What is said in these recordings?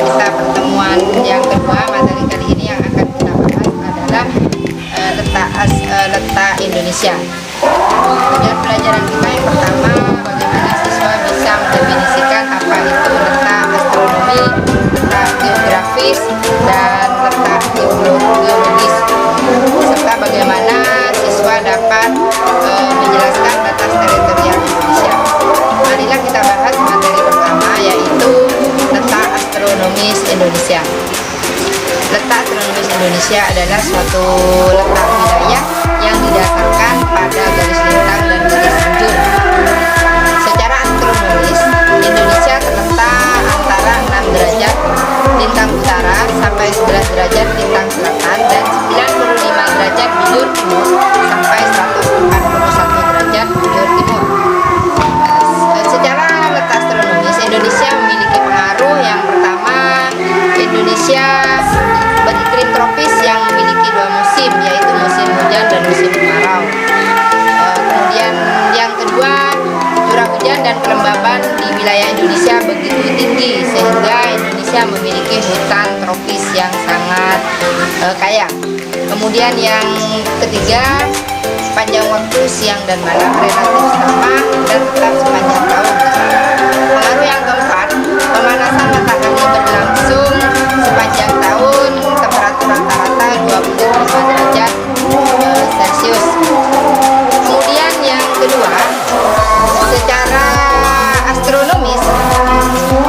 kita pertemuan yang kedua. Materi kali ini yang akan kita bahas adalah letak Indonesia. Tujuan pelajaran kita yang pertama, bagaimana siswa bisa mendefinisikan apa itu letak astronomi, letak geografis, dan letak geologis, serta bagaimana siswa dapat menjelaskan batas teritorial Indonesia. Marilah kita bahas materi pertama, yaitu letak astronomis Indonesia. Letak astronomis Indonesia adalah suatu letak wilayah yang didasarkan pada garis lintang dan garis bujur. Secara astronomis, Indonesia terletak antara 6 derajat lintang utara sampai 11 derajat lintang selatan dan 95 derajat bujur timur sampai 141 derajat bujur timur. Secara letak astronomis, Indonesia memiliki pengaruh. Yang pertama, Indonesia beriklim tropis yang memiliki 2 musim, yaitu musim hujan dan musim kemarau. Kemudian yang kedua, curah hujan dan kelembaban di wilayah Indonesia begitu tinggi sehingga Indonesia memiliki hutan tropis yang sangat kaya. Kemudian yang ketiga, panjang waktu siang dan malam relatif sama dan tetap sepanjang tahun. Pengaruh yang keempat, pemanasan matahari berlangsung sepanjang tahun, temperatur rata-rata 25 derajat Celcius. Kemudian yang kedua, secara astronomis,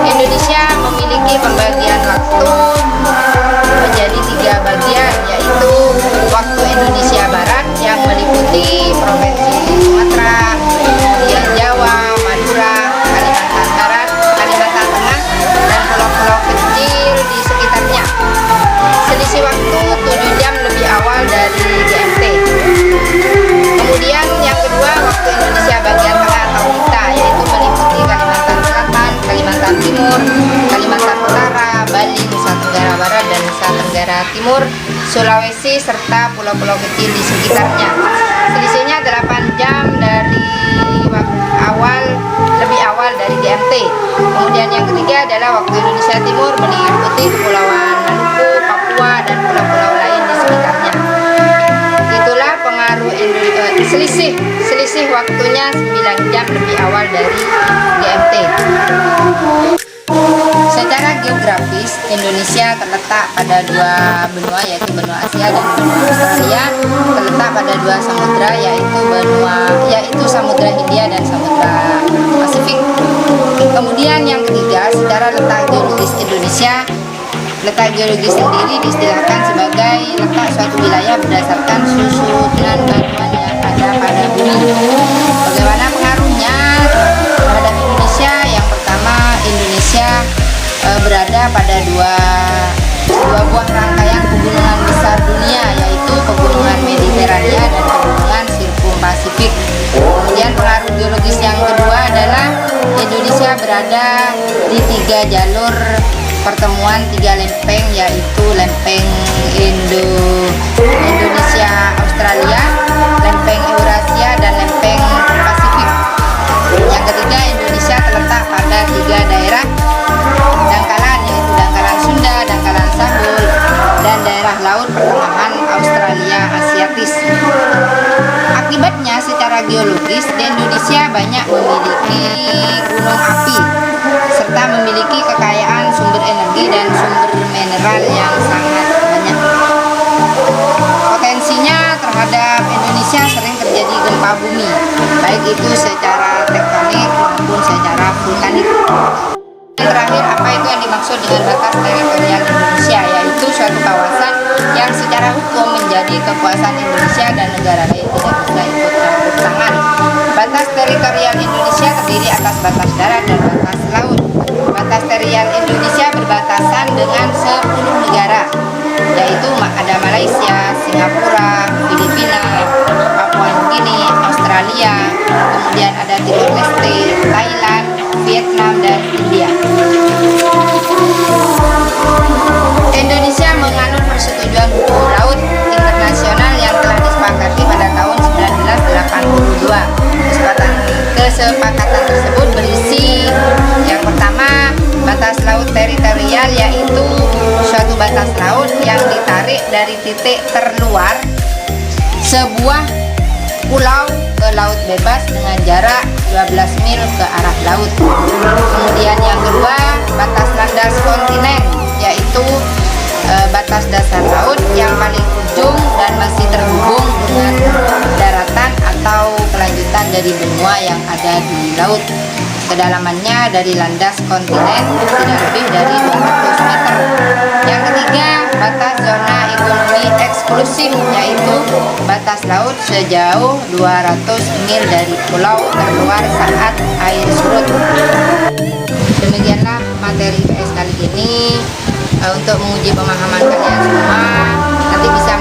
Indonesia memiliki pembagian waktu menjadi 3 bagian, yaitu waktu Indonesia Barat yang meliputi Provinsi Sumatera, kemudian Jawa, Madura, Kalimantan Barat, Kalimantan Tengah, dan pulau-pulau kecil di sekitarnya. Selisih waktu 7 jam lebih awal dari GMT. Kemudian yang kedua, waktu Indonesia bagian tengah atau kita, yaitu meliputi Kalimantan Selatan, Kalimantan Timur, Kalimantan Utara, Bali, Nusa Tenggara Barat dan Nusa Tenggara Timur, Sulawesi, serta pulau-pulau kecil di sekitarnya. Selisihnya 8 jam dari lebih awal dari GMT. Kemudian yang ketiga adalah waktu Indonesia Timur meliputi Kepulauan Maluku, Papua, dan pulau-pulau lain di sekitarnya. Itulah pengaruh selisih waktunya 9 jam lebih awal dari GMT. Secara geografis, Indonesia terletak pada 2 benua, yaitu benua Asia dan benua Australia. Terletak pada 2 samudra, yaitu Samudra Hindia dan Samudra Pasifik. Kemudian yang ketiga, secara letak geologis Indonesia, letak geologis sendiri diistilahkan sebagai letak suatu wilayah berdasarkan susunan batuan yang ada pada bumi. Bagaimana pengaruhnya terhadap Indonesia? Yang pertama, Indonesia berada pada dua buah rangkaian pegunungan besar dunia, yaitu pegunungan Mediterania dan pegunungan Sirkumpasifik. Kemudian pengaruh geologis yang kedua adalah Indonesia berada di 3 jalur pertemuan 3 lempeng, yaitu lempeng Indonesia Australia, lempeng Eurasia, dan lempeng Pasifik. Yang ketiga, Indonesia terletak pada 3 daerah dangkalan, yaitu dangkalan Sunda, dangkalan Sambul, dan daerah laut pertengahan Australia Asiatis. Akibatnya, secara geologis, di Indonesia banyak memiliki gunung api serta memiliki kekayaan sumber energi dan sumber mineral yang sangat banyak. Potensinya terhadap Indonesia sering terjadi gempa bumi, baik itu secara tektonik maupun secara vulkanik. Terakhir, apa itu yang dimaksud dengan batas teritorial Indonesia? Yaitu suatu kawasan yang secara hukum menjadi kekuasaan Indonesia dan negara lain tidak bisa ikut campur tangan. Batas teritorial Indonesia terdiri atas batas darat dan batas laut. Batas teritorial Indonesia berbatasan dengan 10 negara, yaitu ada Malaysia, Singapura, Filipina, Papua Nugini, Australia, kemudian ada Timor Leste, Thailand, Vietnam, dan India. Indonesia menganut persetujuan hukum laut internasional yang telah disepakati pada tahun 1982. Kesepakatan tersebut berisi yang pertama, batas laut teritorial yaitu dari titik terluar sebuah pulau ke laut bebas dengan jarak 12 mil ke arah laut. Kemudian yang kedua, batas landas kontinen, yaitu batas dasar laut yang paling ujung dan masih terhubung dengan daratan atau kelanjutan dari benua yang ada di laut. Kedalamannya dari landas kontinen tidak lebih dari 200 meter. Yang ketiga, batas zona ekonomi eksklusif, yaitu batas laut sejauh 200 mil dari pulau terluar saat air surut. Demikianlah materi PS kali ini. Untuk menguji pemahaman kalian semua, nanti bisa